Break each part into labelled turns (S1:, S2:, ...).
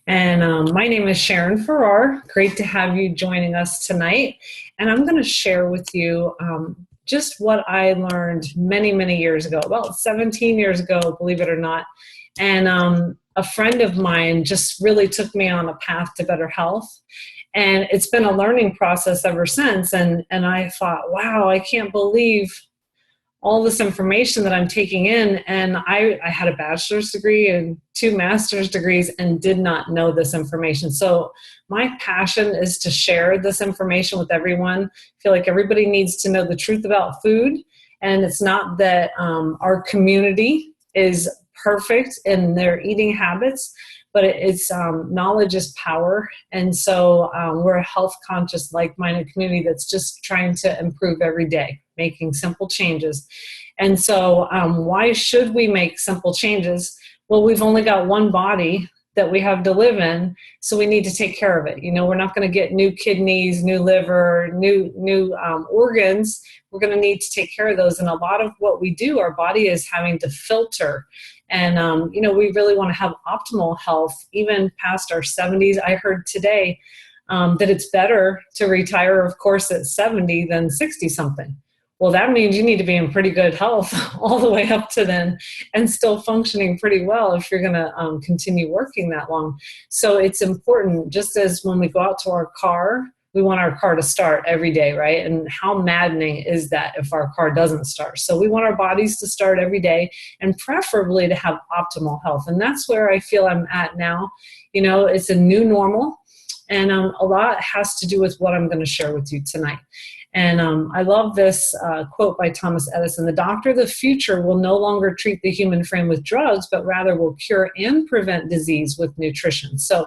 S1: And my name is Sharon Farrar. Great to have you joining us tonight. And I'm going to share with you just what I learned many, many years ago, about 17 years ago, believe it or not. And a friend of mine just really took me on a path to better health. And it's been a learning process ever since. And I thought, wow, I can't believe all this information that I'm taking in. And I had a bachelor's degree and two master's degrees and did not know this information. So my passion is to share this information with everyone. I feel like everybody needs to know the truth about food. And it's not that our community is perfect in their eating habits, but it's knowledge is power. And so we're a health conscious, like-minded community that's just trying to improve every day, making simple changes. And so why should we make simple changes? Well, we've only got one body that we have to live in, so we need to take care of it. You know, we're not going to get new kidneys, new liver, new organs. We're going to need to take care of those. And a lot of what we do, our body is having to filter. And, you know, we really want to have optimal health, even past our 70s. I heard today that it's better to retire, of course, at 70 than 60 something. Well, that means you need to be in pretty good health all the way up to then and still functioning pretty well if you're going to continue working that long. So it's important, just as when we go out to our car, we want our car to start every day, right? And how maddening is that if our car doesn't start? So we want our bodies to start every day and preferably to have optimal health. And that's where I feel I'm at now. You know, it's a new normal. And a lot has to do with what I'm going to share with you tonight. And I love this quote by Thomas Edison: "The doctor of the future will no longer treat the human frame with drugs, but rather will cure and prevent disease with nutrition." So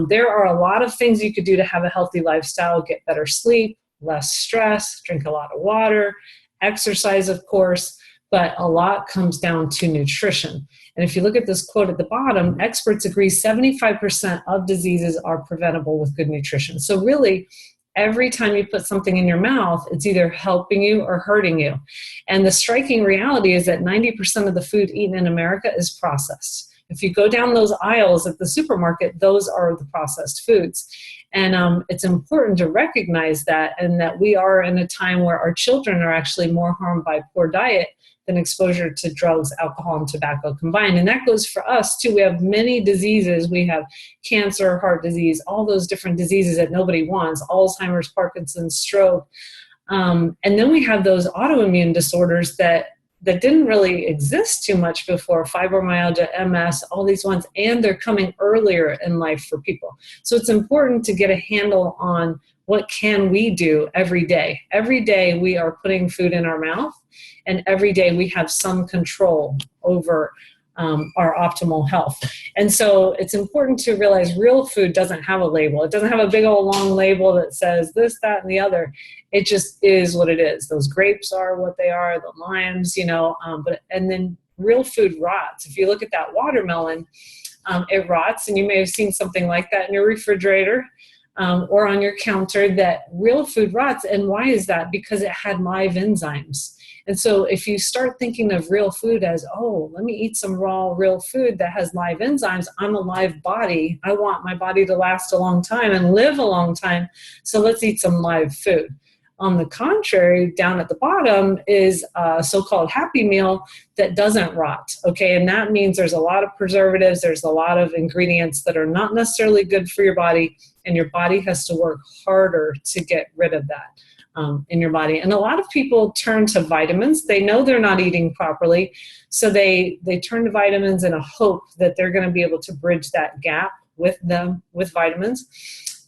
S1: there are a lot of things you could do to have a healthy lifestyle: get better sleep, less stress, drink a lot of water, exercise, of course, but a lot comes down to nutrition. And if you look at this quote at the bottom, experts agree 75% of diseases are preventable with good nutrition. So really, every time you put something in your mouth, it's either helping you or hurting you. And the striking reality is that 90% of the food eaten in America is processed. If you go down those aisles at the supermarket, those are the processed foods. And it's important to recognize that, and that we are in a time where our children are actually more harmed by poor diet than exposure to drugs, alcohol, and tobacco combined. And that goes for us too. We have many diseases. We have cancer, heart disease, all those different diseases that nobody wants: Alzheimer's, Parkinson's, stroke. And then we have those autoimmune disorders that didn't really exist too much before: fibromyalgia, MS, all these ones, and they're coming earlier in life for people. So it's important to get a handle on what can we do every day. Every day we are putting food in our mouth, and every day we have some control over our optimal health. And so it's important to realize real food doesn't have a label. It doesn't have a big old long label that says this, that, and the other. It just is what it is. Those grapes are what they are, the limes, you know, and then real food rots. If you look at that watermelon, it rots, and you may have seen something like that in your refrigerator or on your counter. That real food rots. And why is that? Because it had live enzymes. And so if you start thinking of real food as, oh, let me eat some raw, real food that has live enzymes. I'm a live body. I want my body to last a long time and live a long time. So let's eat some live food. On the contrary, down at the bottom is a so-called Happy Meal that doesn't rot, okay? And that means there's a lot of preservatives, there's a lot of ingredients that are not necessarily good for your body, and your body has to work harder to get rid of that in your body. And a lot of people turn to vitamins. They know they're not eating properly, so they turn to vitamins in a hope that they're going to be able to bridge that gap with vitamins.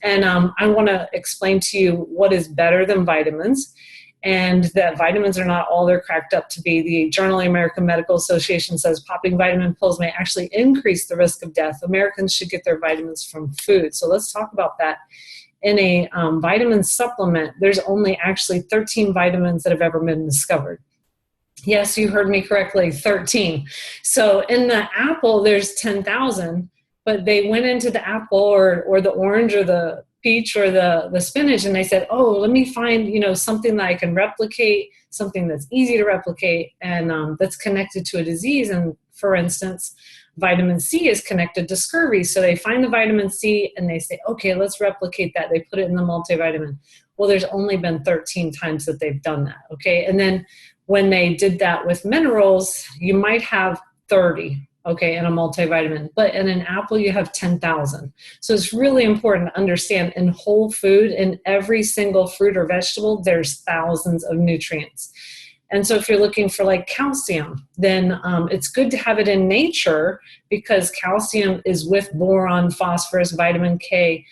S1: And I want to explain to you what is better than vitamins, and that vitamins are not all they're cracked up to be. The Journal of the American Medical Association says popping vitamin pills may actually increase the risk of death. Americans should get their vitamins from food. So let's talk about that. In a vitamin supplement, there's only actually 13 vitamins that have ever been discovered. Yes, you heard me correctly, 13. So in the apple, there's 10,000. But they went into the apple or the orange or the peach or the spinach, and they said, oh, let me find, you know, something that I can replicate, something that's easy to replicate and that's connected to a disease. And for instance, Vitamin C is connected to scurvy. So they find the vitamin C and they say, okay, let's replicate that. They put it in the multivitamin. Well, there's only been 13 times that they've done that. Okay. And then when they did that with minerals, you might have 30, okay, in a multivitamin, but in an apple, you have 10,000. So it's really important to understand in whole food, in every single fruit or vegetable, there's thousands of nutrients. And so if you're looking for like calcium, then it's good to have it in nature, because calcium is with boron, phosphorus, vitamin K,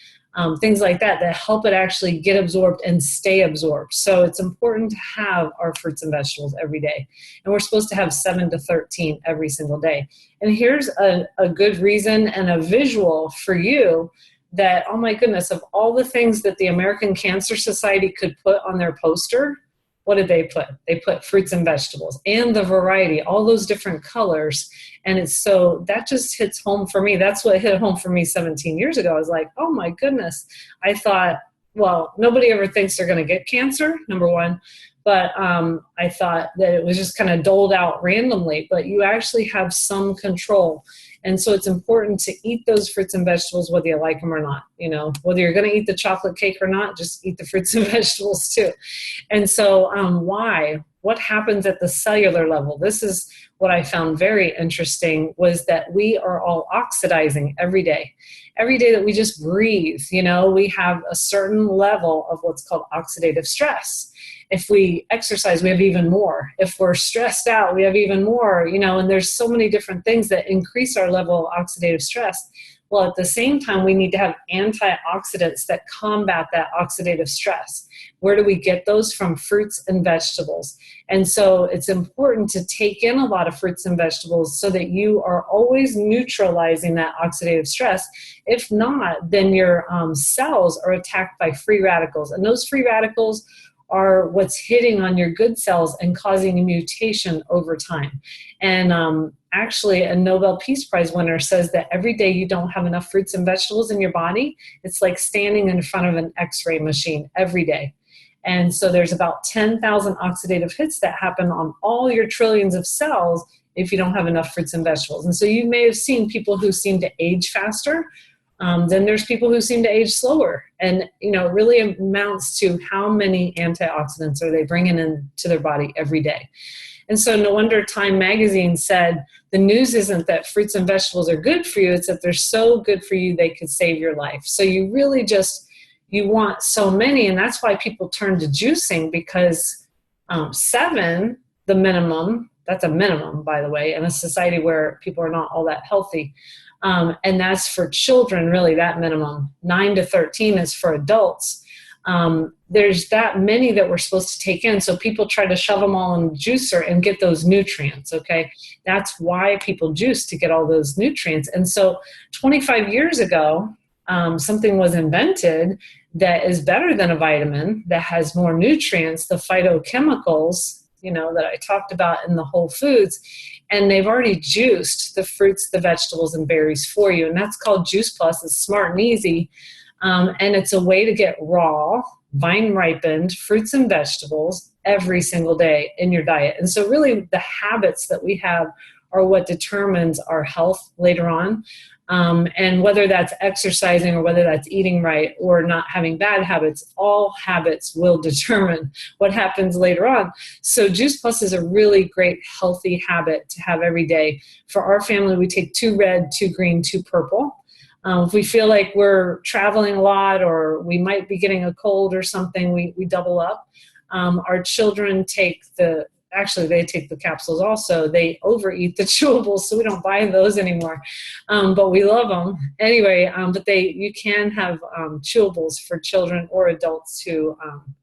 S1: things like that, that help it actually get absorbed and stay absorbed. So it's important to have our fruits and vegetables every day. And we're supposed to have 7 to 13 every single day. And here's a good reason and a visual for you that, oh my goodness, of all the things that the American Cancer Society could put on their poster, what did they put? They put fruits and vegetables and the variety, all those different colors. And it's so, that just hits home for me. That's what hit home for me 17 years ago. I was like, oh my goodness. I thought, well, nobody ever thinks they're going to get cancer, number one. But I thought that it was just kind of doled out randomly, but you actually have some control. And so it's important to eat those fruits and vegetables, whether you like them or not. You know, whether you're going to eat the chocolate cake or not, just eat the fruits and vegetables too. And so why? What happens at the cellular level? This is what I found very interesting, was that we are all oxidizing every day. Every day that we just breathe, you know, we have a certain level of what's called oxidative stress. If we exercise, we have even more. If we're stressed out, we have even more, you know, and there's so many different things that increase our level of oxidative stress. Well, at the same time, we need to have antioxidants that combat that oxidative stress. Where do we get those? From fruits and vegetables. And so it's important to take in a lot of fruits and vegetables so that you are always neutralizing that oxidative stress. If not, then your cells are attacked by free radicals. And those free radicals are what's hitting on your good cells and causing a mutation over time. And actually, a Nobel Peace Prize winner says that every day you don't have enough fruits and vegetables in your body, it's like standing in front of an X-ray machine every day. And so there's about 10,000 oxidative hits that happen on all your trillions of cells if you don't have enough fruits and vegetables. And so you may have seen people who seem to age faster. Then there's people who seem to age slower. And, you know, it really amounts to how many antioxidants are they bringing into their body every day. And so no wonder Time magazine said the news isn't that fruits and vegetables are good for you, it's that they're so good for you they could save your life. So you really just, you want so many, and that's why people turn to juicing, because 7, the minimum, that's a minimum, by the way, in a society where people are not all that healthy. And that's for children, really, that minimum. 9 to 13 is for adults. There's that many that we're supposed to take in. So people try to shove them all in the juicer and get those nutrients, okay? That's why people juice, to get all those nutrients. And so 25 years ago, something was invented that is better than a vitamin, that has more nutrients, the phytochemicals, you know, that I talked about in the whole foods. And they've already juiced the fruits, the vegetables, and berries for you. And that's called Juice Plus. It's smart and easy. And it's a way to get raw, vine-ripened fruits and vegetables every single day in your diet. And so really the habits that we have are what determines our health later on. And whether that's exercising or whether that's eating right or not having bad habits, all habits will determine what happens later on. So Juice Plus is a really great healthy habit to have every day. For our family, we take 2 red, 2 green, 2 purple. If we feel like we're traveling a lot or we might be getting a cold or something, we double up. Our children take they take the capsules also. They overeat the chewables, so we don't buy those anymore. But we love them. Anyway, but you can have chewables for children or adults who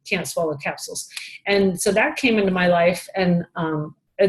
S1: can't swallow capsules. And so that came into my life, and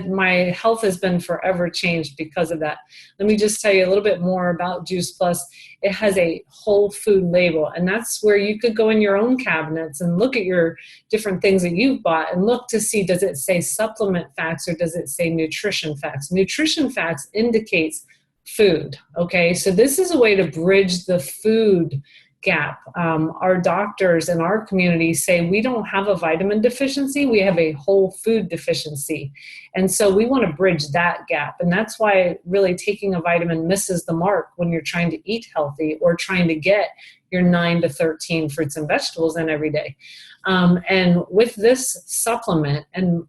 S1: my health has been forever changed because of that. Let me just tell you a little bit more about Juice Plus. It has a whole food label, and that's where you could go in your own cabinets and look at your different things that you've bought and look to see, does it say supplement facts or does it say nutrition facts? Nutrition facts indicates food, okay? So this is a way to bridge the food gap. Our doctors in our community say we don't have a vitamin deficiency, we have a whole food deficiency. And so we want to bridge that gap. And that's why really taking a vitamin misses the mark when you're trying to eat healthy or trying to get your 9 to 13 fruits and vegetables in every day. And with this supplement, and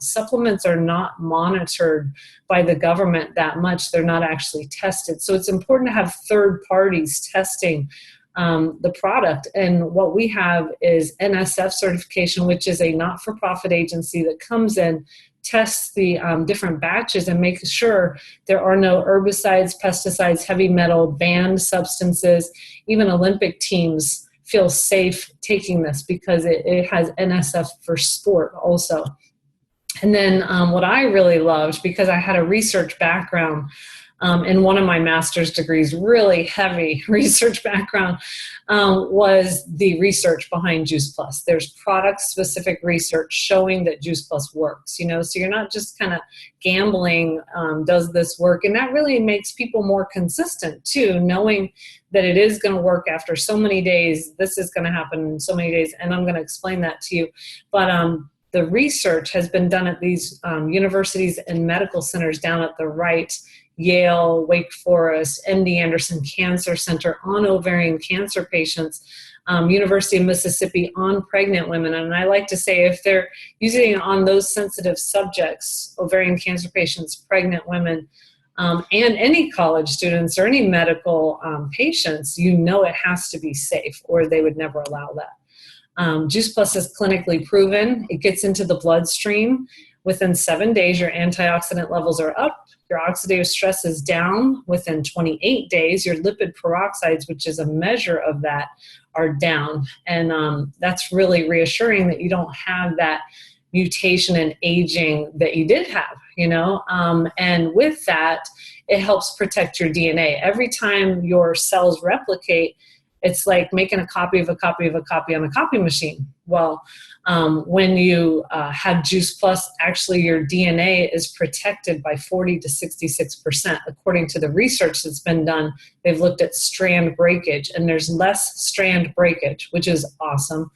S1: supplements are not monitored by the government that much. They're not actually tested. So it's important to have third parties testing the product. And what we have is NSF certification, which is a not-for-profit agency that comes in, tests the different batches and makes sure there are no herbicides, pesticides, heavy metal, banned substances. Even Olympic teams feel safe taking this because it has NSF for sport also. And then what I really loved, because I had a research background in one of my master's degrees, really heavy research background, was the research behind Juice Plus. There's product-specific research showing that Juice Plus works, so you're not just kind of gambling, does this work? And that really makes people more consistent too, knowing that it is going to work after so many days. This is going to happen in so many days, and I'm going to explain that to you. But the research has been done at these universities and medical centers down at the right, Yale, Wake Forest, MD Anderson Cancer Center on ovarian cancer patients, University of Mississippi on pregnant women. And I like to say if they're using it on those sensitive subjects, ovarian cancer patients, pregnant women, and any college students or any medical patients, it has to be safe or they would never allow that. Juice Plus is clinically proven. It gets into the bloodstream. Within 7 days, your antioxidant levels are up. Your oxidative stress is down. Within 28 days, your lipid peroxides, which is a measure of that, are down. And that's really reassuring that you don't have that mutation and aging that you did have, and with that, it helps protect your DNA. Every time your cells replicate, it's like making a copy of a copy of a copy on a copy machine. Well, when you have Juice Plus, actually your DNA is protected by 40 to 66%. According to the research that's been done, they've looked at strand breakage, and there's less strand breakage, which is awesome.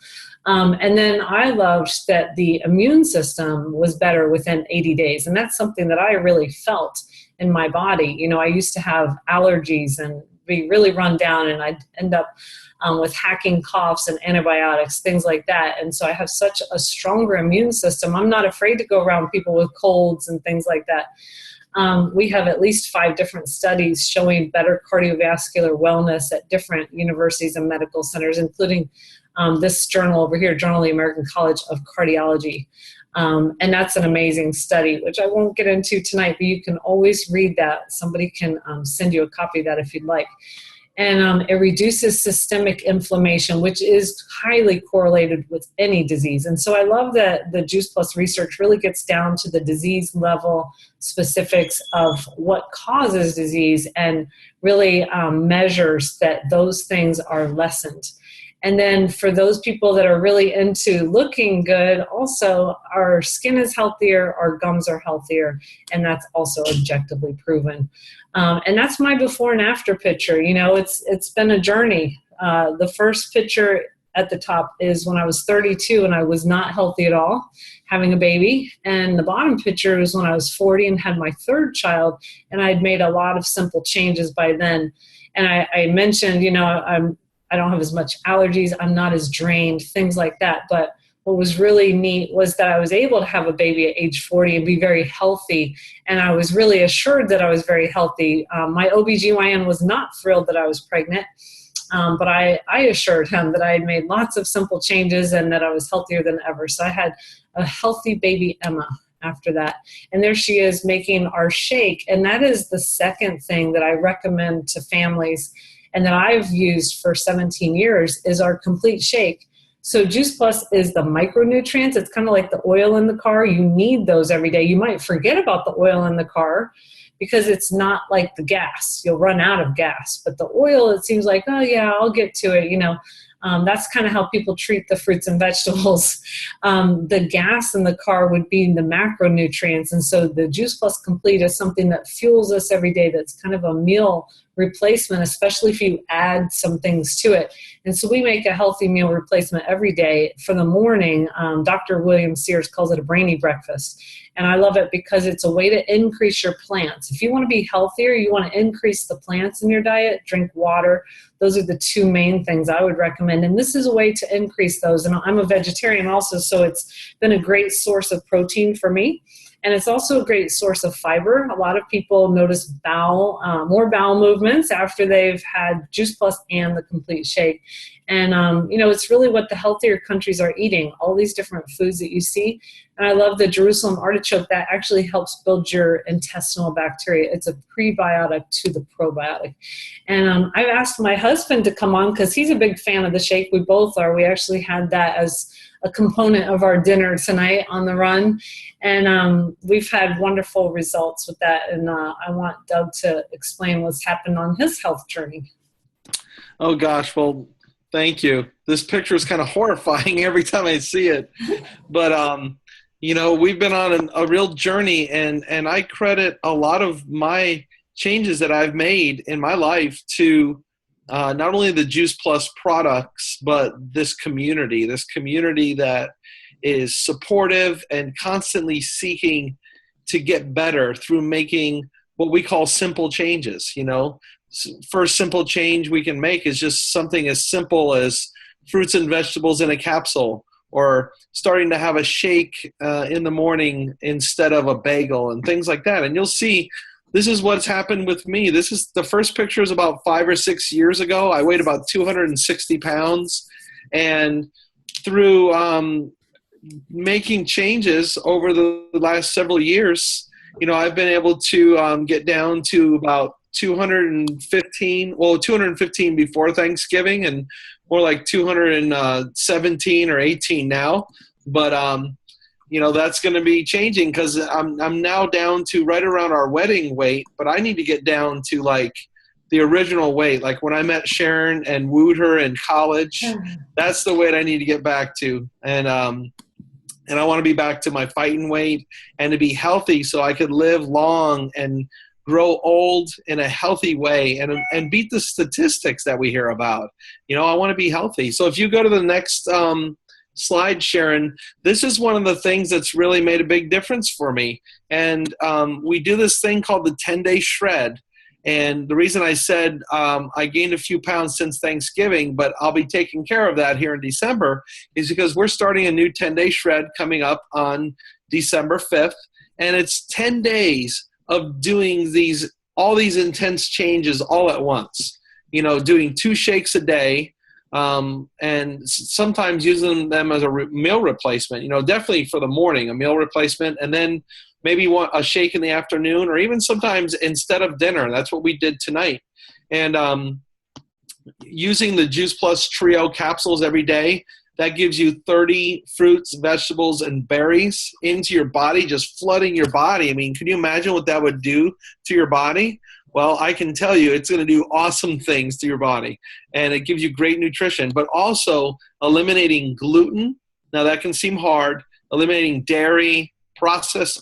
S1: And then I loved that the immune system was better within 80 days. And that's something that I really felt in my body. I used to have allergies and be really run down, and I'd end up with hacking coughs and antibiotics, things like that. And so I have such a stronger immune system. I'm not afraid to go around people with colds and things like that. We have at least 5 different studies showing better cardiovascular wellness at different universities and medical centers, including this journal over here, Journal of the American College of Cardiology. And that's an amazing study, which I won't get into tonight, but you can always read that. Somebody can send you a copy of that if you'd like. And it reduces systemic inflammation, which is highly correlated with any disease. And so I love that the Juice Plus research really gets down to the disease level specifics of what causes disease and really measures that those things are lessened. And then for those people that are really into looking good, also our skin is healthier, our gums are healthier, and that's also objectively proven. And that's my before and after picture. It's been a journey. The first picture at the top is when I was 32 and I was not healthy at all, having a baby. And the bottom picture was when I was 40 and had my third child, and I'd made a lot of simple changes by then. And I mentioned, I don't have as much allergies, I'm not as drained, things like that. But what was really neat was that I was able to have a baby at age 40 and be very healthy. And I was really assured that I was very healthy. My OBGYN was not thrilled that I was pregnant, but I assured him that I had made lots of simple changes and that I was healthier than ever. So I had a healthy baby Emma after that. And there she is making our shake. And that is the second thing that I recommend to families and that I've used for 17 years is our complete shake. So Juice Plus is the micronutrients. It's kind of like the oil in the car. You need those every day. You might forget about the oil in the car because it's not like the gas. You'll run out of gas. But the oil, it seems like, oh yeah, I'll get to it. That's kind of how people treat the fruits and vegetables. The gas in the car would be the macronutrients. And so the Juice Plus Complete is something that fuels us every day. That's kind of a meal replacement, especially if you add some things to it. And so we make a healthy meal replacement every day for the morning. Dr. William Sears calls it a brainy breakfast. And I love it because it's a way to increase your plants. If you want to be healthier, you want to increase the plants in your diet, drink water. Those are the two main things I would recommend. And this is a way to increase those. And I'm a vegetarian also, so it's been a great source of protein for me. And it's also a great source of fiber. A lot of people notice more bowel movements after they've had Juice Plus and the complete shake. And, it's really what the healthier countries are eating, all these different foods that you see. And I love the Jerusalem artichoke. That actually helps build your intestinal bacteria. It's a prebiotic to the probiotic. And I've asked my husband to come on because he's a big fan of the shake. We both are. We actually had that as a component of our dinner tonight on the run. And we've had wonderful results with that. And I want Doug to explain what's happened on his health journey.
S2: Oh, gosh. Well, thank you. This picture is kind of horrifying every time I see it. But, we've been on a real journey, and I credit a lot of my changes that I've made in my life to not only the Juice Plus products, but this community that is supportive and constantly seeking to get better through making what we call simple changes. First simple change we can make is just something as simple as fruits and vegetables in a capsule, or starting to have a shake in the morning instead of a bagel, and things like that. And you'll see, this is what's happened with me. This is the first picture is about 5 or 6 years ago. I weighed about 260 pounds. And through making changes over the last several years, I've been able to get down to about 215 before Thanksgiving, and more like 217 or 18 now. But, that's going to be changing because I'm now down to right around our wedding weight, but I need to get down to like the original weight. Like when I met Sharon and wooed her in college, that's the weight I need to get back to. And I want to be back to my fighting weight and to be healthy so I could live long and grow old in a healthy way and beat the statistics that we hear about. I want to be healthy. So if you go to the next slide, Sharon, this is one of the things that's really made a big difference for me. And we do this thing called the 10-day shred. And the reason I said I gained a few pounds since Thanksgiving, but I'll be taking care of that here in December, is because we're starting a new 10-day shred coming up on December 5th. And it's 10 days of doing all these intense changes all at once, doing 2 shakes a day, and sometimes using them as a meal replacement, definitely for the morning, a meal replacement, and then maybe a shake in the afternoon, or even sometimes instead of dinner. That's what we did tonight. And using the Juice Plus Trio capsules every day, that gives you 30 fruits, vegetables, and berries into your body, just flooding your body. I mean, can you imagine what that would do to your body? Well, I can tell you it's going to do awesome things to your body. And it gives you great nutrition, but also eliminating gluten. Now, that can seem hard. Eliminating dairy,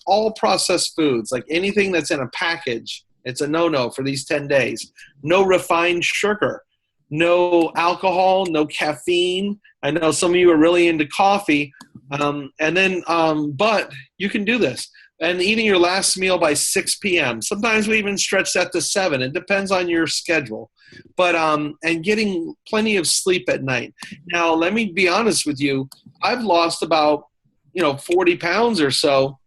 S2: all processed foods, like anything that's in a package. It's a no-no for these 10 days. No refined sugar. No alcohol, no caffeine. I know some of you are really into coffee, but you can do this. And eating your last meal by 6 p.m. Sometimes we even stretch that to 7. It depends on your schedule. But and getting plenty of sleep at night. Now, let me be honest with you. I've lost about 40 pounds or so,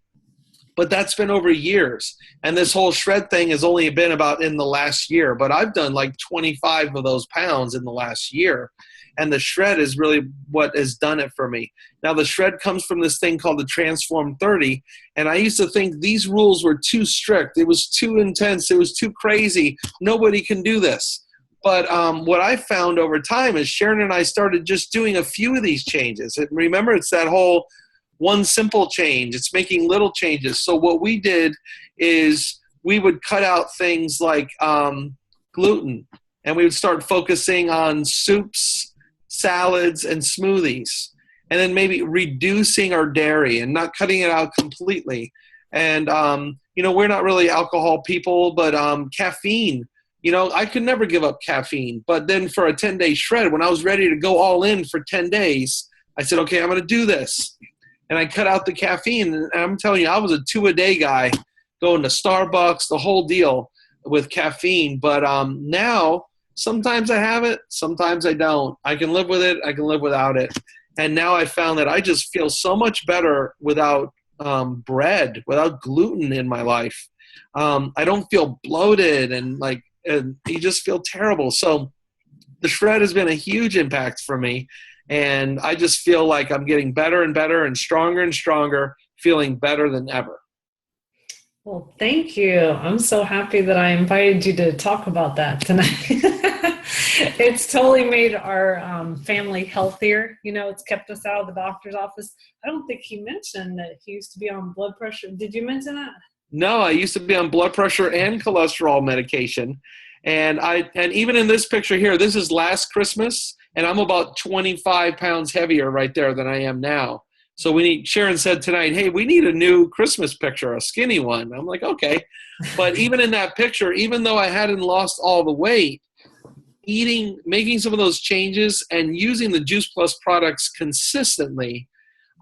S2: but that's been over years. And this whole shred thing has only been about in the last year, but I've done like 25 of those pounds in the last year. And the shred is really what has done it for me. Now, the shred comes from this thing called the Transform 30. And I used to think these rules were too strict. It was too intense. It was too crazy. Nobody can do this. But what I found over time is Sharon and I started just doing a few of these changes. And remember, it's that whole one simple change. It's making little changes. So what we did is we would cut out things like gluten, and we would start focusing on soups, salads, and smoothies, and then maybe reducing our dairy and not cutting it out completely. And, we're not really alcohol people, but caffeine I could never give up caffeine. But then for a 10-day shred, when I was ready to go all in for 10 days, I said, okay, I'm going to do this. And I cut out the caffeine. And I'm telling you, I was a 2-a-day guy, going to Starbucks, the whole deal with caffeine. But now, sometimes I have it, sometimes I don't. I can live with it, I can live without it. And now I found that I just feel so much better without bread, without gluten in my life. I don't feel bloated and you just feel terrible. So the shred has been a huge impact for me. And I just feel like I'm getting better and better and stronger, feeling better than ever.
S1: Well, thank you. I'm so happy that I invited you to talk about that tonight. It's totally made our family healthier. It's kept us out of the doctor's office. I don't think he mentioned that he used to be on blood pressure. Did you mention that?
S2: No, I used to be on blood pressure and cholesterol medication. And even in this picture here, this is last Christmas, and I'm about 25 pounds heavier right there than I am now. So Sharon said tonight, hey, we need a new Christmas picture, a skinny one. I'm like, okay. But even in that picture, even though I hadn't lost all the weight, making some of those changes and using the Juice Plus products consistently,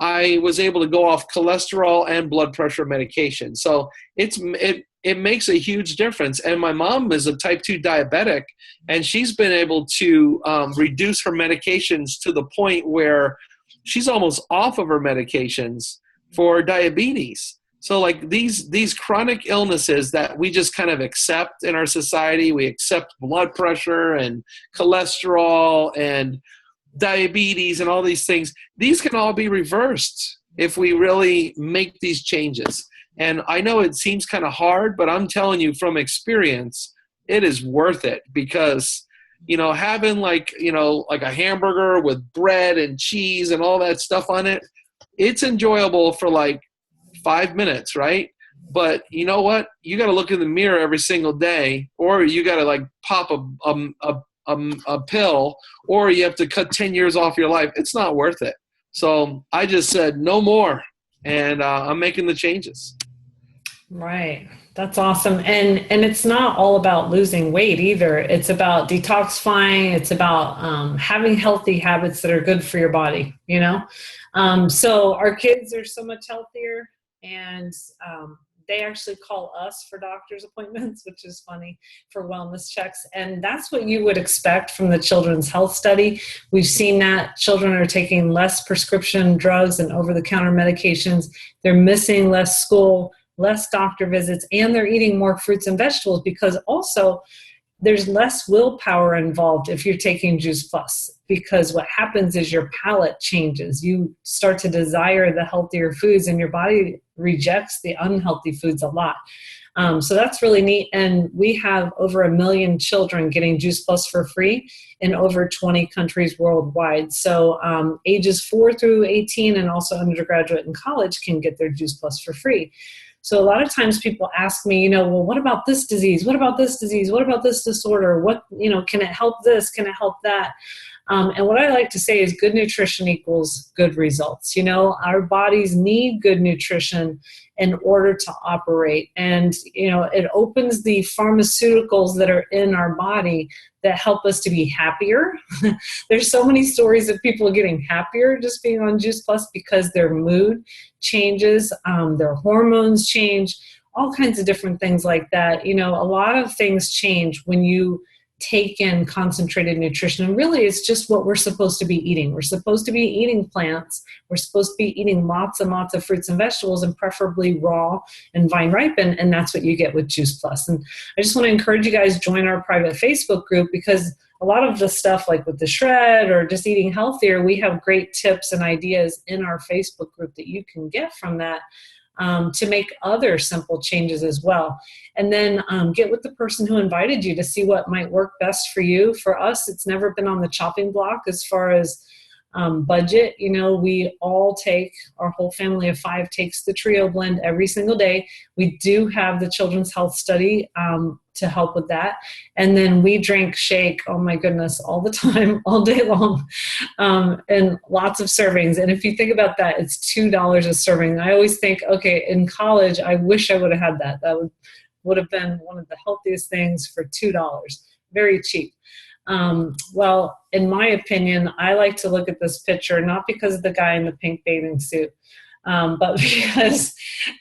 S2: I was able to go off cholesterol and blood pressure medication. So it makes a huge difference. And my mom is a type 2 diabetic, and she's been able to reduce her medications to the point where she's almost off of her medications for diabetes. So these chronic illnesses that we just kind of accept in our society, we accept blood pressure and cholesterol and diabetes and all these things, these can all be reversed if we really make these changes. And I know it seems kind of hard, but I'm telling you from experience, it is worth it, because having like a hamburger with bread and cheese and all that stuff on it, it's enjoyable for 5 minutes, right? But you know what? You got to look in the mirror every single day, or you got to pop a pill, or you have to cut 10 years off your life. It's not worth it. So I just said no more, and I'm making the changes.
S1: Right. That's awesome. And it's not all about losing weight either. It's about detoxifying. It's about having healthy habits that are good for your body, So our kids are so much healthier, and they actually call us for doctor's appointments, which is funny, for wellness checks. And that's what you would expect from the Children's Health Study. We've seen that children are taking less prescription drugs and over-the-counter medications. They're missing less school, less doctor visits, and they're eating more fruits and vegetables, because also there's less willpower involved if you're taking Juice Plus, because what happens is your palate changes. You start to desire the healthier foods, and your body rejects the unhealthy foods a lot. So that's really neat. And we have over 1 million children getting Juice Plus for free in over 20 countries worldwide. So ages 4 through 18 and also undergraduate and college can get their Juice Plus for free. So a lot of times people ask me, well, what about this disease? What about this disease? What about this disorder? What, can it help this? Can it help that? And what I like to say is good nutrition equals good results. Our bodies need good nutrition in order to operate. And, it opens the pharmaceuticals that are in our body that help us to be happier. There's so many stories of people getting happier just being on Juice Plus because their mood changes, their hormones change, all kinds of different things like that. A lot of things change when you take in concentrated nutrition. And really, it's just what we're supposed to be eating. We're supposed to be eating plants. We're supposed to be eating lots and lots of fruits and vegetables, and preferably raw and vine ripened. And that's what you get with Juice Plus. And I just want to encourage you guys, join our private Facebook group, because a lot of the stuff like with the shred or just eating healthier, we have great tips and ideas in our Facebook group that you can get from that. To make other simple changes as well. And then get with the person who invited you to see what might work best for you. For us, it's never been on the chopping block as far as budget. We all our whole family of 5 takes the Trio blend every single day. We do have the Children's Health Study to help with that. And then we drink shake, oh my goodness, all the time, all day long, and lots of servings. And if you think about that, it's $2 a serving. I always think, okay, in college, I wish I would have had that. That would would have been one of the healthiest things for $2. Very cheap. Well, in my opinion, I like to look at this picture, not because of the guy in the pink bathing suit, but because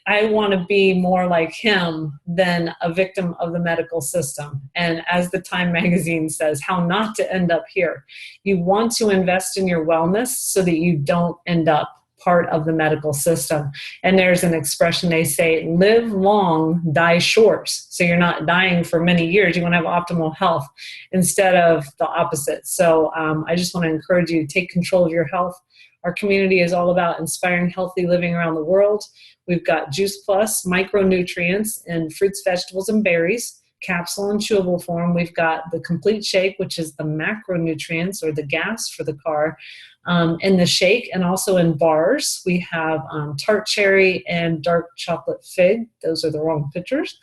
S1: I want to be more like him than a victim of the medical system. And as the Time magazine says, how not to end up here. You want to invest in your wellness so that you don't end up part of the medical system. And there's an expression they say, live long, die short. So you're not dying for many years. You want to have optimal health instead of the opposite. So I just want to encourage you to take control of your health. Our community is all about inspiring healthy living around the world. We've got Juice Plus, micronutrients in fruits, vegetables, and berries, capsule and chewable form. We've got the complete shake, which is the macronutrients or the gas for the car, in the shake, and also in bars. We have tart cherry and dark chocolate fig. Those are the wrong pictures.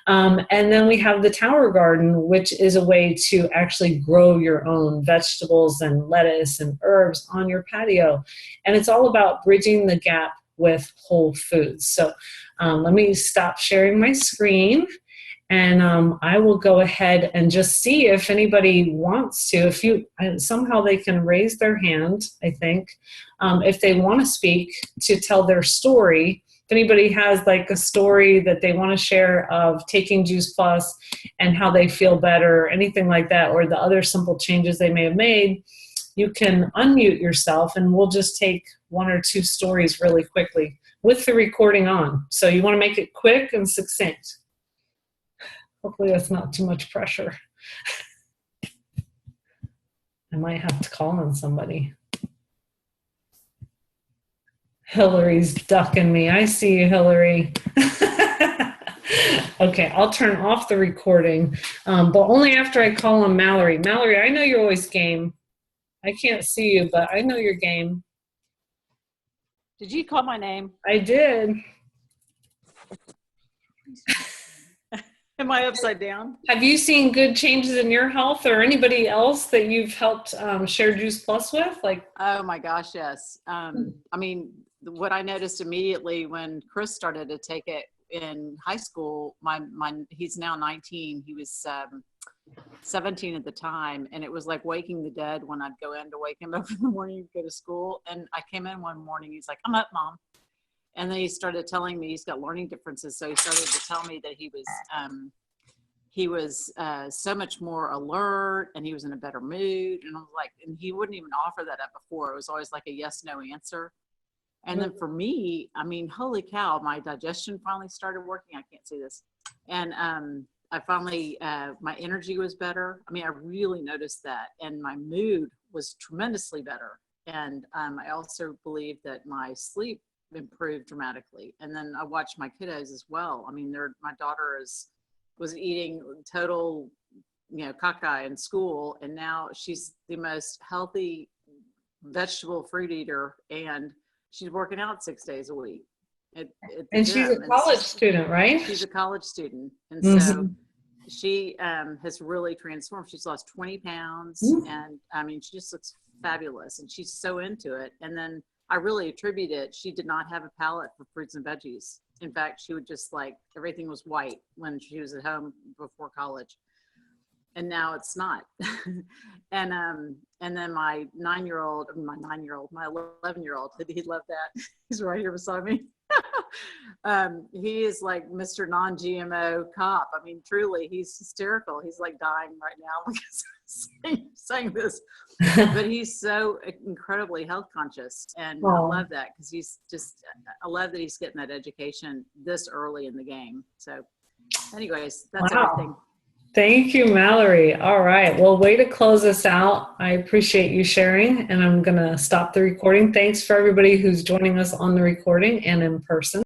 S1: And then we have the Tower Garden, which is a way to actually grow your own vegetables and lettuce and herbs on your patio. And it's all about bridging the gap with whole foods. So let me stop sharing my screen. And I will go ahead and just see if anybody wants to. If you somehow they can raise their hand, I think, if they want to speak to tell their story. If anybody has like a story that they want to share of taking Juice Plus and how they feel better, or anything like that, or the other simple changes they may have made, you can unmute yourself, and we'll just take one or two stories really quickly with the recording on. So you want to make it quick and succinct. Hopefully that's not too much pressure. I might have to call on somebody. Hillary's ducking me. I see you, Hillary. Okay, I'll turn off the recording, but only after I call on Mallory. Mallory, I know you're always game. I can't see you, but I know you're game.
S3: Did you call my name?
S1: I did.
S3: Am I upside down?
S1: Have you seen good changes in your health, or anybody else that you've helped share Juice Plus with? Like,
S3: oh my gosh, yes. I mean, what I noticed immediately when Chris started to take it in high school, he's now 19. He was 17 at the time, and it was like waking the dead when I'd go in to wake him up in the morning to go to school. And I came in one morning, he's like, "I'm up, Mom." And then he started telling me he's got learning differences. So he started to tell me that he was so much more alert, and he was in a better mood. And I was like, and he wouldn't even offer that up before. It was always like a yes, no answer. And then for me, I mean, holy cow, my digestion finally started working. I can't see this. And I finally, my energy was better. I mean, I really noticed that. And my mood was tremendously better. And I also believe that my sleep improved dramatically. And then I watched my kiddos as well. I mean, my daughter was eating total, caca in school, and now she's the most healthy vegetable fruit eater, and she's working out 6 days a week.
S1: And she's a college student, right?
S3: She's a college student, and so she has really transformed. She's lost 20 pounds, and I mean, she just looks fabulous, and she's so into it. And then I really attribute it. She did not have a palate for fruits and veggies. In fact, she would just everything was white when she was at home before college. And now it's not. And then my 11-year-old, he loved that. He's right here beside me. He is like Mr. Non-GMO cop. I mean, truly, he's hysterical. He's like dying right now because I'm saying this. But he's so incredibly health conscious. And I love that because I love that he's getting that education this early in the game. So anyways, that's everything.
S1: Thank you, Mallory. All right. Well, way to close us out. I appreciate you sharing, and I'm going to stop the recording. Thanks for everybody who's joining us on the recording and in person.